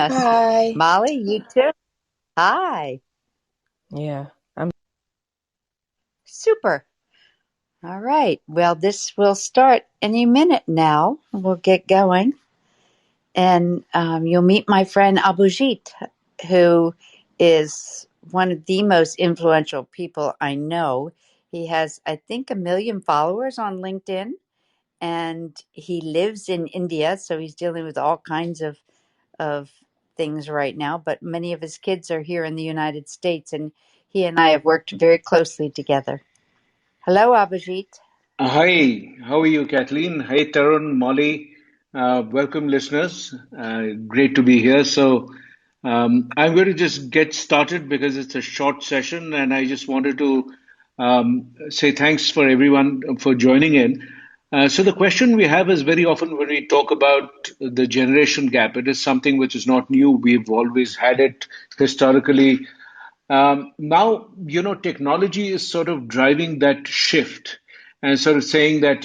Yes. Hi. Molly, you too? Hi. Yeah, I'm Super. All right. Well, this will start any minute now. We'll get going. And you'll meet my friend Abhijit, who is one of the most influential people I know. He has, I think, 1 million followers on LinkedIn, and he lives in India. So he's dealing with all kinds of things right now, but many of his kids are here in the United States, and he and I have worked very closely together. Hello, Abhijit. Hi, how are you, Kathleen? Hi, Tarun, Molly. Welcome, listeners. Great to be here. I'm going to just get started because it's a short session, and I just wanted to say thanks for everyone for joining in. So, the question we have is very often when we talk about the generation gap, it is something which is not new. We've always had it historically. Now, technology is sort of driving that shift and sort of saying that,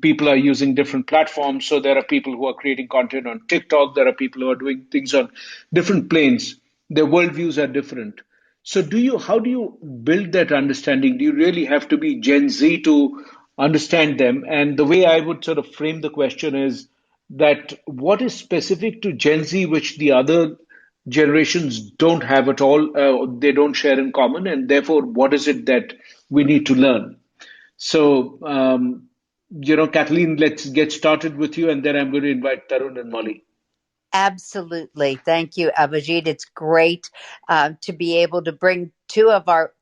people are using different platforms. So there are people who are creating content on TikTok. There are people who are doing things on different planes. Their worldviews are different. So how do you build that understanding? Do you really have to be Gen Z to understand them? And the way I would sort of frame the question is that what is specific to Gen Z, which the other generations don't have at all, they don't share in common, and therefore, what is it that we need to learn? So, Kathleen, let's get started with you, and then I'm going to invite Tarun and Molly. Absolutely. Thank you, Abhijit. It's great to be able to bring two of our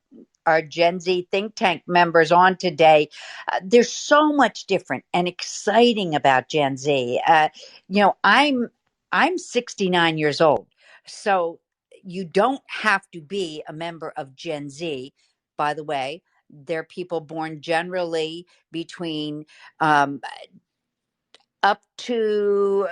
Gen Z think tank members on today. There's so much different and exciting about Gen Z. I'm 69 years old, so you don't have to be a member of Gen Z. By the way, they're people born generally between um, up to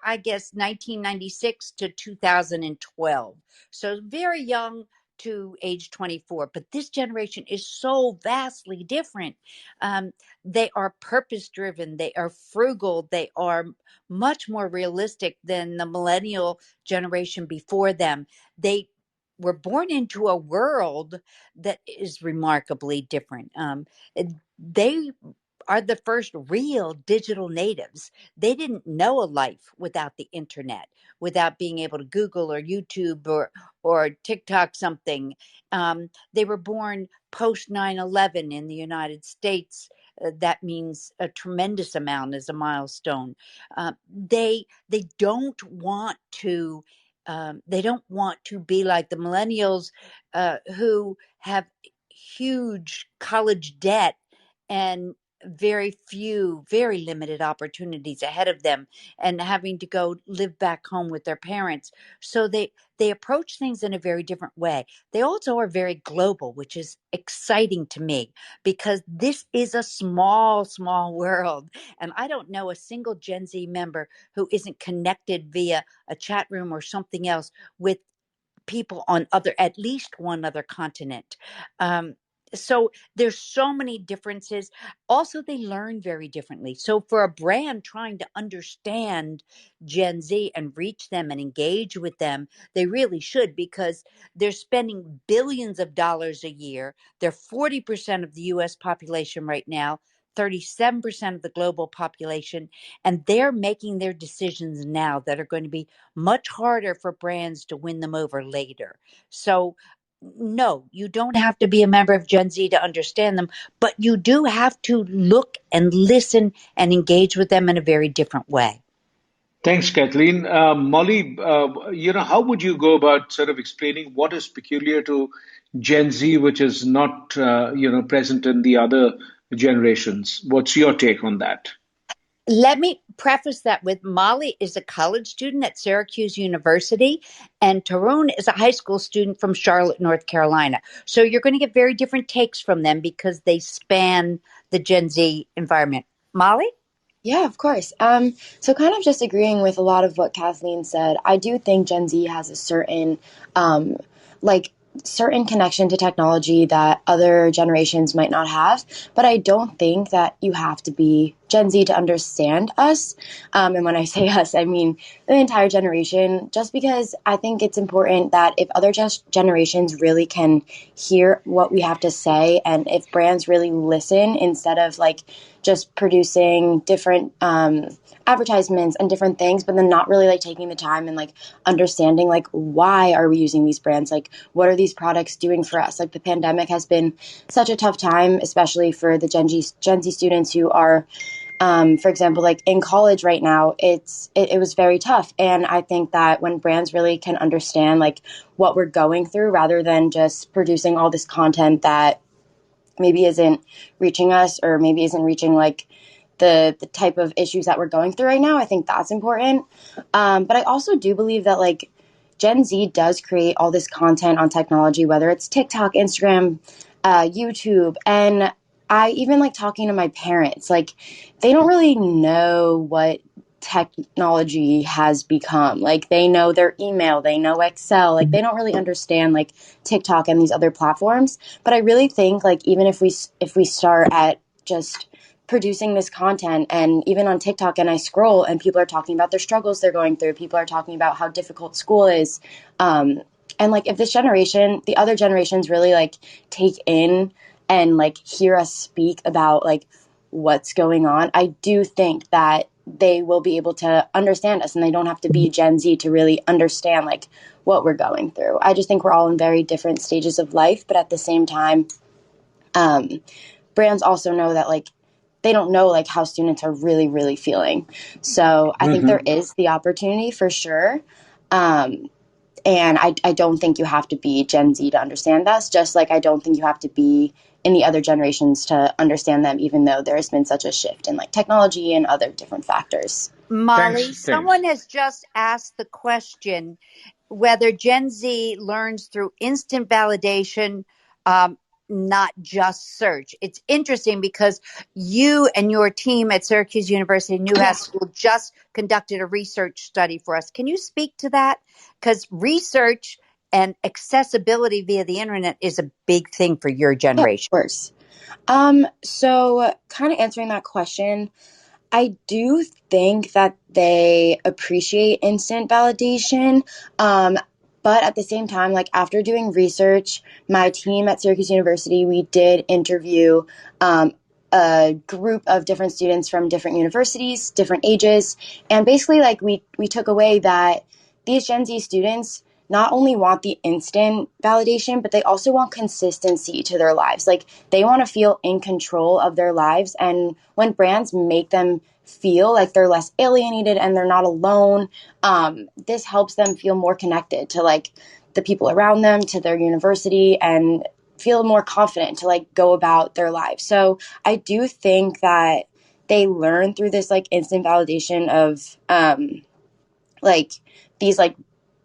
I guess 1996 to 2012. So very young to age 24. But this generation is so vastly different. Um, they are purpose driven. They are frugal. They are much more realistic than the millennial generation before them. They were born into a world that is remarkably different. They are the first real digital natives. They didn't know a life without the internet, without being able to Google or YouTube or TikTok something. They were born post 9/11 in the United States. That means a tremendous amount as a milestone. They don't want to. They don't want to be like the millennials who have huge college debt and very limited opportunities ahead of them, and having to go live back home with their parents. So they approach things in a very different way. They also are very global, which is exciting to me because this is a small world, and I don't know a single Gen Z member who isn't connected via a chat room or something else with people on at least one other continent. Um, so there's so many differences. Also, they learn very differently. So for a brand trying to understand Gen Z and reach them and engage with them, they really should, because they're spending billions of dollars a year. They're 40% of the US population right now, 37% of the global population, and they're making their decisions now that are going to be much harder for brands to win them over later. So, no, you don't have to be a member of Gen Z to understand them, but you do have to look and listen and engage with them in a very different way. Thanks, Kathleen. Molly, how would you go about sort of explaining what is peculiar to Gen Z, which is not, present in the other generations? What's your take on that? Let me preface that with Molly is a college student at Syracuse University, and Tarun is a high school student from Charlotte, North Carolina. So you're going to get very different takes from them because they span the Gen Z environment. Molly? Yeah, of course. So kind of just agreeing with a lot of what Kathleen said, I do think Gen Z has a um, like, certain connection to technology that other generations might not have. But I don't think that you have to be Gen Z to understand us. And when I say us, I mean the entire generation, just because I think it's important that if other generations really can hear what we have to say, and if brands really listen instead of like just producing different advertisements and different things, but then not really like taking the time and like understanding like why are we using these brands, like what are these products doing for us. Like the pandemic has been such a tough time, especially for the Gen Z students who are for example, like in college right now, it was very tough. And I think that when brands really can understand like what we're going through, rather than just producing all this content that maybe isn't reaching us, or maybe isn't reaching like the type of issues that we're going through right now, I think that's important. But I also do believe that like Gen Z does create all this content on technology, whether it's TikTok, Instagram, YouTube, and I even like talking to my parents, like they don't really know what technology has become. Like they know their email, they know Excel, like they don't really understand like TikTok and these other platforms. But I really think like even if we start at just producing this content, and even on TikTok, and I scroll and people are talking about their struggles they're going through, people are talking about how difficult school is, and like if this generation, the other generations really like take in and like hear us speak about like what's going on, I do think that they will be able to understand us, and they don't have to be Gen Z to really understand like what we're going through. I just think we're all in very different stages of life, but at the same time, brands also know that like they don't know like how students are really, really feeling. So I think there is the opportunity for sure. And I don't think you have to be Gen Z to understand us, just like I don't think you have to be in the other generations to understand them, even though there's been such a shift in like technology and other different factors. Molly, Thanks. someone has just asked the question whether Gen Z learns through instant validation, um, not just search. It's interesting because you and your team at Syracuse University Newhouse School just conducted a research study for us. Can you speak to that? Because research and accessibility via the internet is a big thing for your Yeah, of generation. course. So kind of answering that question, I do think that they appreciate instant validation. But at the same time, like after doing research, my team at Syracuse University, we did interview a group of different students from different universities, different ages. And basically, like we took away that these Gen Z students not only want the instant validation, but they also want consistency to their lives. Like they want to feel in control of their lives. And when brands make them feel like they're less alienated and they're not alone, this helps them feel more connected to like the people around them, to their university, and feel more confident to like go about their lives. So I do think that they learn through this like instant validation of like these like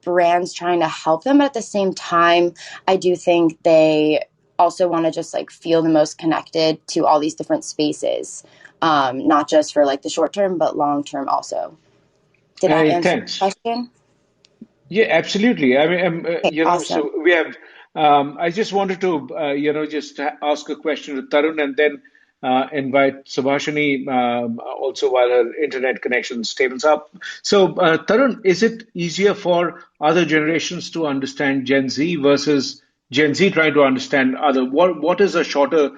brands trying to help them. But at the same time, I do think they also want to just like feel the most connected to all these different spaces, not just for like the short term, but long term also. Did that answer your Thanks. question? Yeah, absolutely. I mean, Okay, awesome. so we have. I just wanted to, just ask a question to Tarun, and then invite Subhashini also while her internet connection stables up. So, Tarun, is it easier for other generations to understand Gen Z versus Gen Z trying to understand other? What is a shorter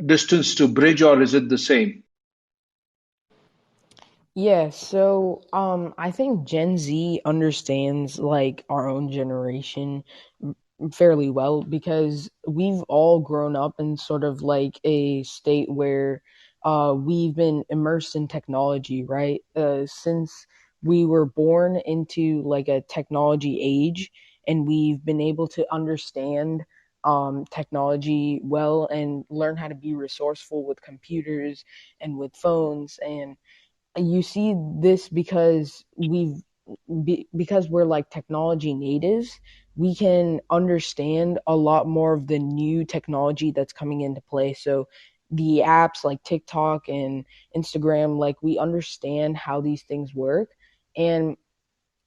distance to bridge, or is it the same? Yeah, so I think Gen Z understands like our own generation fairly well because we've all grown up in sort of like a state where we've been immersed in technology, right? Since we were born into like a technology age, and we've been able to understand technology well and learn how to be resourceful with computers and with phones. And you see this because because we're like technology natives, we can understand a lot more of the new technology that's coming into play. So the apps like TikTok and Instagram, like we understand how these things work. And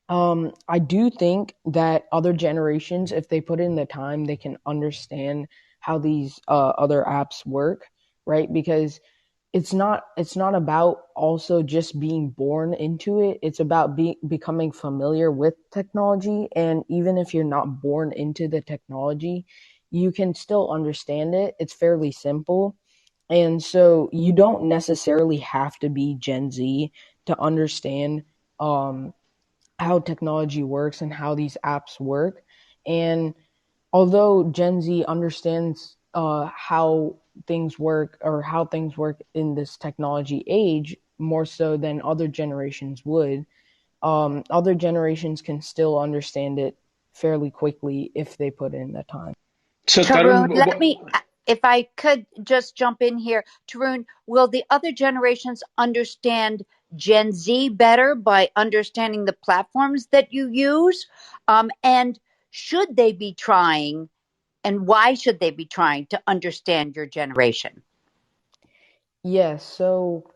I do think that other generations, if they put in the time, they can understand how these other apps work, right? Because it's not about also just being born into it. It's about becoming familiar with technology. And even if you're not born into the technology, you can still understand it. It's fairly simple. And so you don't necessarily have to be Gen Z to understand um, how technology works and how these apps work. And although Gen Z understands how things work, or how things work in this technology age more so than other generations would, other generations can still understand it fairly quickly if they put in the time. So, Tarun, Tarun, let me, if I could just jump in here. Tarun, will the other generations understand Gen Z better by understanding the platforms that you use? And should they be trying, and why should they be trying to understand your generation? Yes, so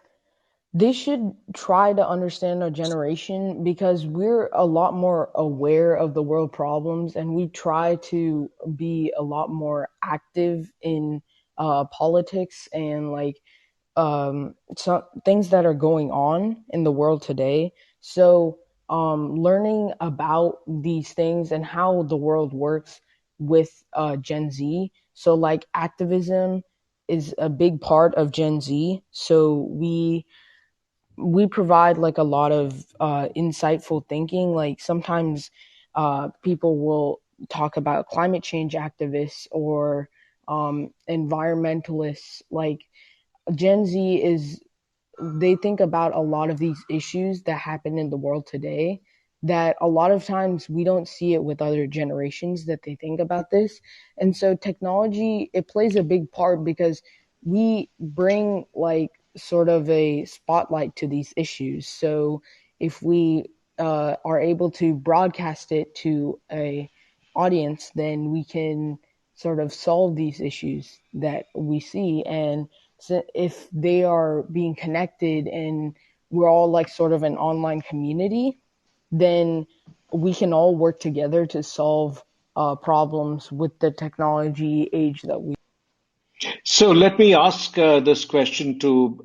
they should try to understand our generation because we're a lot more aware of the world problems, and we try to be a lot more active in politics and like some things that are going on in the world today. So learning about these things and how the world works with Gen Z. So like activism is a big part of Gen Z. So we provide like a lot of insightful thinking. Like sometimes people will talk about climate change activists or environmentalists. Like Gen Z is, they think about a lot of these issues that happen in the world today that a lot of times we don't see it with other generations that they think about this. And so technology, it plays a big part because we bring like sort of a spotlight to these issues. So if we are able to broadcast it to a audience, then we can sort of solve these issues that we see. And so if they are being connected and we're all like sort of an online community, then we can all work together to solve problems with the technology age that we. So let me ask this question to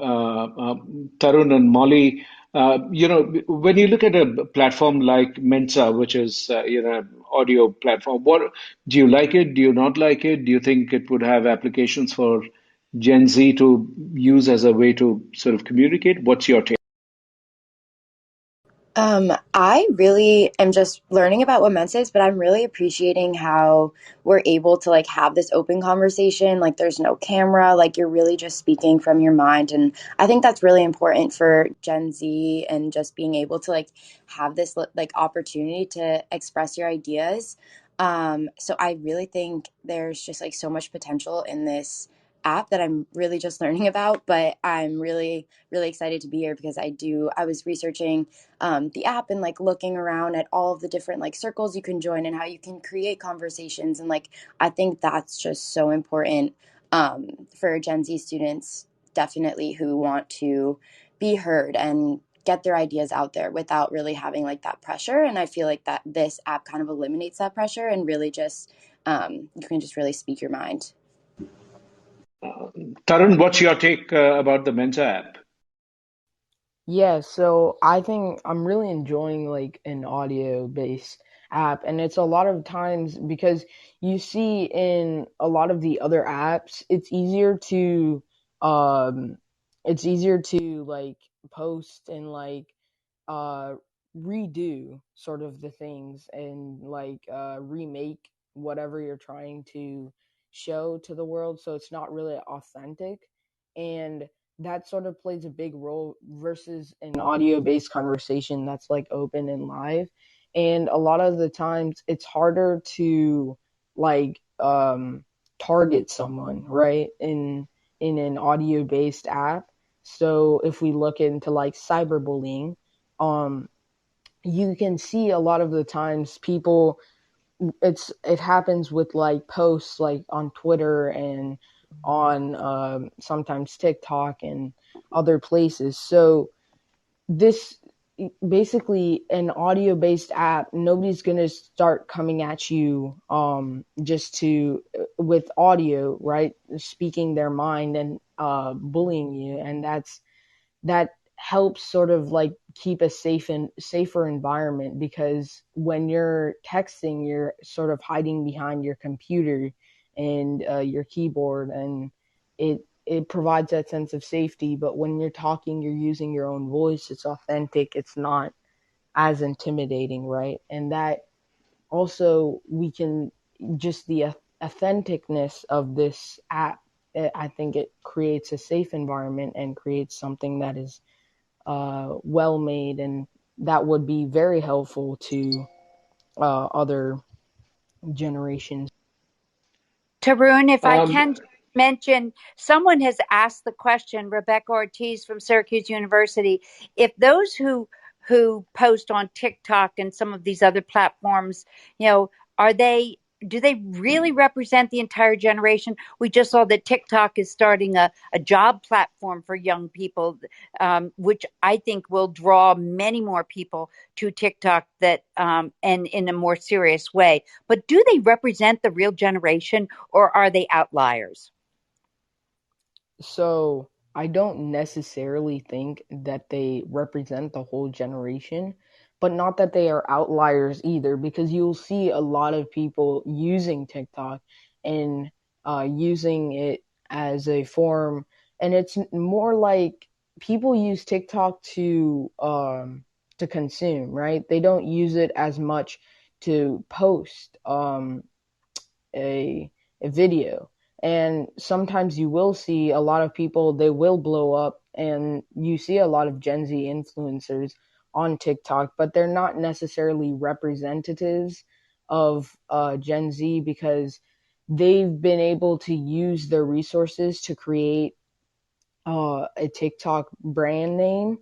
Tarun and Molly. When you look at a platform like Mensa, which is audio platform, what do you like it? Do you not like it? Do you think it would have applications for Gen Z to use as a way to sort of communicate? What's your take? I really am just learning about what Mensa is, but I'm really appreciating how we're able to like have this open conversation. Like there's no camera, like you're really just speaking from your mind. And I think that's really important for Gen Z and just being able to like have this like opportunity to express your ideas. So I really think there's just like so much potential in this app that I'm really just learning about, but I'm really, really excited to be here because I was researching the app and like looking around at all of the different like circles you can join and how you can create conversations. And like, I think that's just so important for Gen Z students, definitely, who want to be heard and get their ideas out there without really having like that pressure. And I feel like that this app kind of eliminates that pressure and really just, you can just really speak your mind. Tarun, what's your take about the Mensa app? Yeah, so I think I'm really enjoying like an audio based app, and it's a lot of times because you see in a lot of the other apps um it's easier to like post and like uh redo sort of the things and like remake whatever you're trying to show to the world, so it's not really authentic. And that sort of plays a big role versus an audio based conversation that's like open and live. And a lot of the times it's harder to like target someone, right, in an audio based app. So if we look into like cyberbullying, um you can see a lot of the times people, it happens with like posts like on Twitter and on sometimes TikTok and other places. So this basically an audio based app, nobody's going to start coming at you just to with audio, right, speaking their mind. And bullying you, and that helps sort of like keep a safer environment, because when you're texting, you're sort of hiding behind your computer and your keyboard, and it provides that sense of safety. But when you're talking, you're using your own voice. It's authentic. It's not as intimidating, right? And that also, we can just the authenticness of this app, I think it creates a safe environment and creates something that is well made, and that would be very helpful to other generations. Tarun, if I Um, can mention, someone has asked the question, Rebecca Ortiz from Syracuse University, if those who post on TikTok and some of these other platforms, are they do they really represent the entire generation? We just saw that TikTok is starting a job platform for young people, which I think will draw many more people to TikTok and in a more serious way. But do they represent the real generation, or are they outliers? So I don't necessarily think that they represent the whole generation, but not that they are outliers either, because you'll see a lot of people using TikTok and using it as a form, and it's more like people use TikTok to consume, right? They don't use it as much to post a a video. And sometimes you will see a lot of people, they will blow up, and you see a lot of Gen Z influencers on TikTok, but they're not necessarily representatives of Gen Z, because they've been able to use their resources to create a TikTok brand name,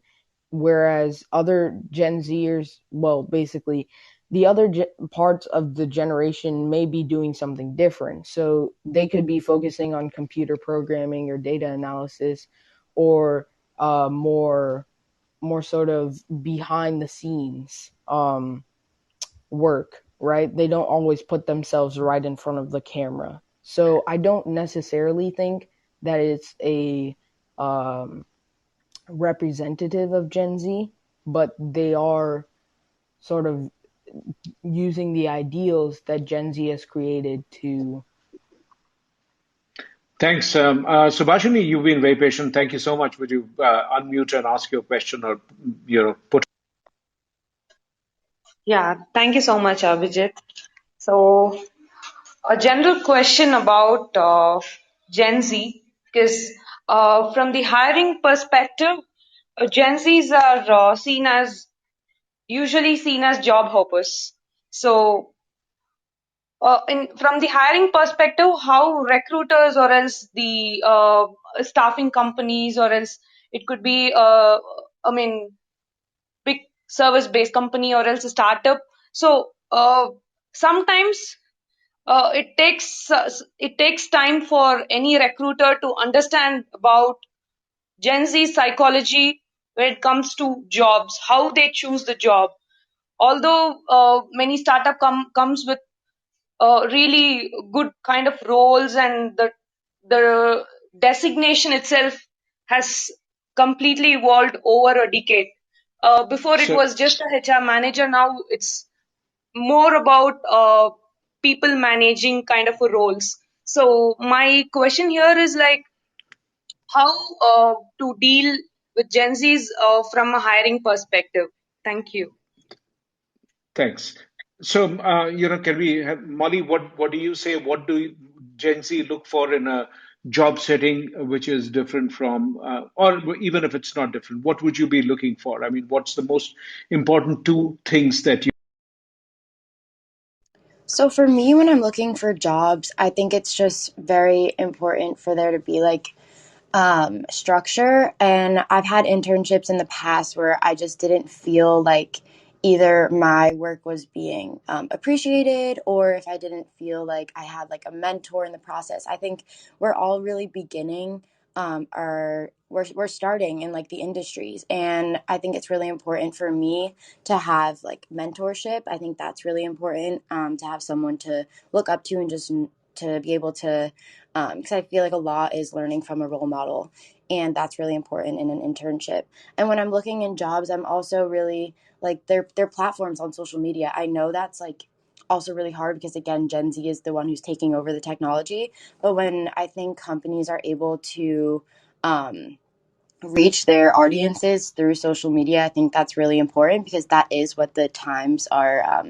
whereas other Gen Zers, well, basically, the other parts of the generation may be doing something different. So they could be focusing on computer programming or data analysis, or more sort of behind the scenes work, right? They don't always put themselves right in front of the camera. So I don't necessarily think that it's a um, representative of Gen Z, but they are sort of using the ideals that Gen Z has created to. Thanks. Subhashini, you've been very patient. Thank you so much. Would you unmute and ask your question, or put? Yeah, thank you so much, Abhijit. So, a general question about Gen Z, because from the hiring perspective, Gen Zs are usually seen as job hoppers. So, from the hiring perspective, how recruiters or else the staffing companies, or else it could be, I mean, big service-based company or else a startup. So sometimes it takes time for any recruiter to understand about Gen Z psychology when it comes to jobs, how they choose the job. Although many startup comes with really good kind of roles, and the designation itself has completely evolved over a decade. Before it So, was just a HR manager, now it's more about people managing kind of a roles. So my question here is like how to deal with Gen Zs from a hiring perspective. Thank you. thanks. So, can we have Molly? What do you say? What do Gen Z look for in a job setting which is different from, or even if it's not different, what would you be looking for? I mean, what's the most important two things that you? So for me, when I'm looking for jobs, I think it's just very important for there to be like structure. And I've had internships in the past where I just didn't feel like either my work was being appreciated, or if I didn't feel like I had like a mentor in the process. I think we're all really beginning we're starting in like the industries, and I think it's really important for me to have like mentorship. I think that's really important, to have someone to look up to and just to be able to, because I feel like a lot is learning from a role model, and that's really important in an internship. And when I'm looking in jobs, I'm also really like their platforms on social media. I know that's like also really hard because again, Gen Z is the one who's taking over the technology. But when I think companies are able to reach their audiences through social media, I think that's really important because that is what the times are.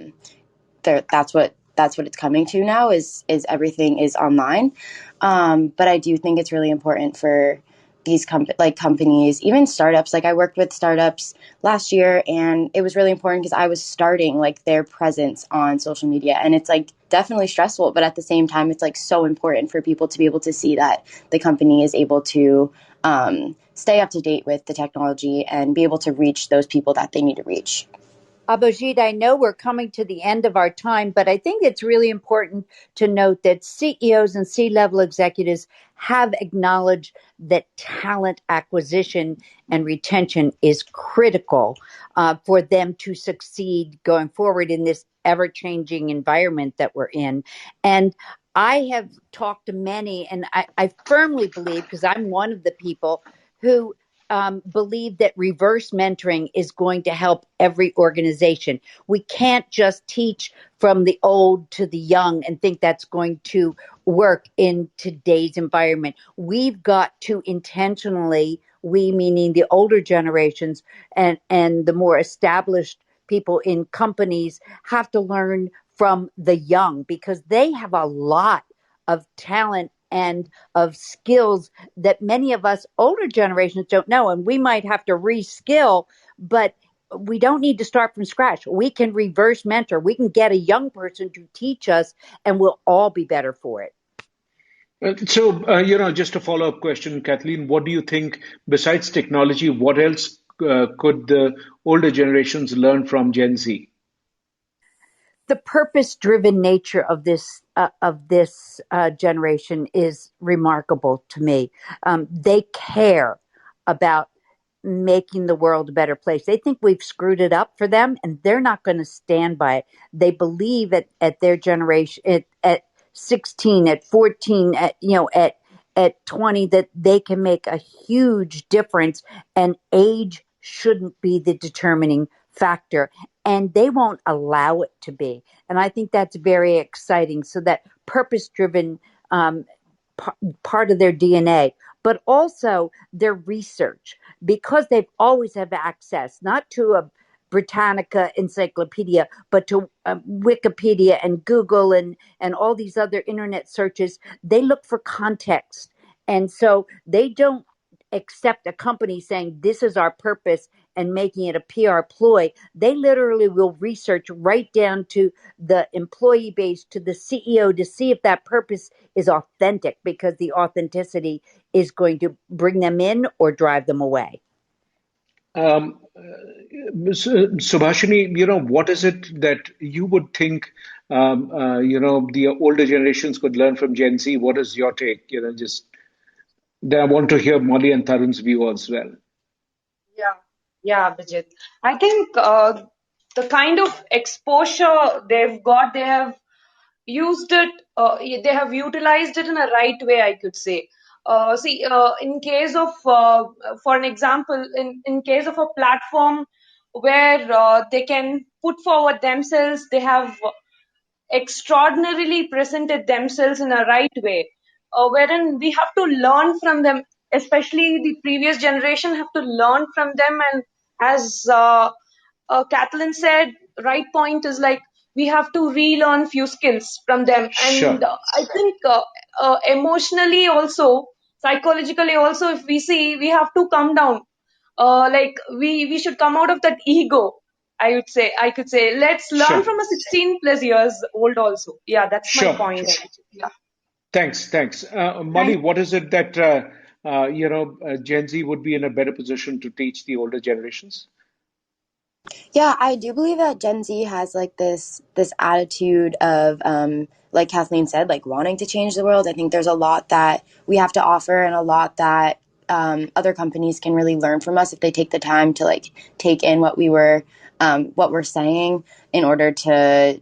That's what it's coming to now is everything is online. But I do think it's really important for these companies, even startups. Like I worked with startups last year, and it was really important because I was starting like their presence on social media, and it's like definitely stressful, but at the same time, it's like so important for people to be able to see that the company is able to stay up to date with the technology and be able to reach those people that they need to reach. Abhijit, I know we're coming to the end of our time, but I think it's really important to note that CEOs and C-level executives have acknowledged that talent acquisition and retention is critical for them to succeed going forward in this ever-changing environment that we're in. And I have talked to many, and I firmly believe, because I'm one of the people who believe that reverse mentoring is going to help every organization. We can't just teach from the old to the young and think that's going to work in today's environment. We've got to intentionally, we meaning the older generations and the more established people in companies, have to learn from the young because they have a lot of talent and of skills that many of us older generations don't know. And we might have to reskill, but we don't need to start from scratch. We can reverse mentor. We can get a young person to teach us, and we'll all be better for it. Just a follow-up question, Kathleen, what do you think, besides technology, what else could the older generations learn from Gen Z? The purpose-driven nature of this generation is remarkable to me. They care about making the world a better place. They think we've screwed it up for them, and they're not going to stand by it. They believe at their generation, at 16, at 14, at 20, that they can make a huge difference, and age shouldn't be the determining factor. And they won't allow it to be. And I think that's very exciting. So that purpose-driven part of their DNA, but also their research, because they've always have access, not to a Britannica encyclopedia, but to Wikipedia and Google and all these other internet searches. They look for context. And so they don't accept a company saying, this is our purpose, and making it a PR ploy. They literally will research right down to the employee base, to the CEO, to see if that purpose is authentic, because the authenticity is going to bring them in or drive them away. Subhashini, what is it that you would think, the older generations could learn from Gen Z? What is your take? Then I want to hear Molly and Tarun's view as well. Yeah, yeah, Abhijit. I think the kind of exposure they've got, they have used it, they have utilized it in a right way, I could say. In case of, for an example, in case of a platform where they can put forward themselves, they have extraordinarily presented themselves in a right way, wherein we have to learn from them, especially the previous generation have to learn from them. And as Kathleen said, right point is like we have to relearn few skills from them. And Sure, I think emotionally also, psychologically also, if we see, we have to come down. Like we should come out of that ego. I could say, let's learn sure, from a 16 plus years old also. Yeah, that's my sure. point. Yeah. Thanks. Molly, Thank what is it that Gen Z would be in a better position to teach the older generations? Yeah, I do believe that Gen Z has like this attitude of like Kathleen said, like wanting to change the world. I think there's a lot that we have to offer and a lot that other companies can really learn from us if they take the time to like take in what we're saying in order to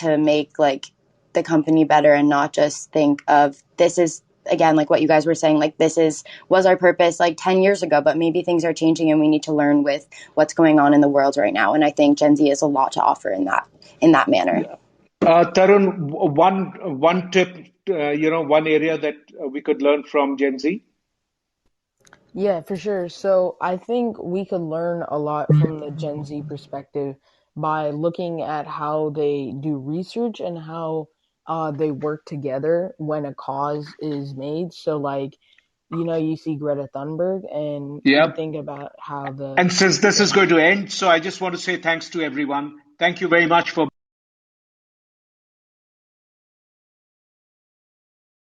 make like the company better and not just think of this is, again, like what you guys were saying, like was our purpose like 10 years ago, but maybe things are changing and we need to learn with what's going on in the world right now. And I think Gen Z has a lot to offer in that manner. Yeah. Tarun, one tip, one area that we could learn from Gen Z. Yeah, for sure. So I think we could learn a lot from the Gen Z perspective by looking at how they do research and how they work together when a cause is made. So, like, you see Greta Thunberg, and you Yeah. think about how the And since this is the going to end, so I just want to say thanks to everyone. Thank you very much for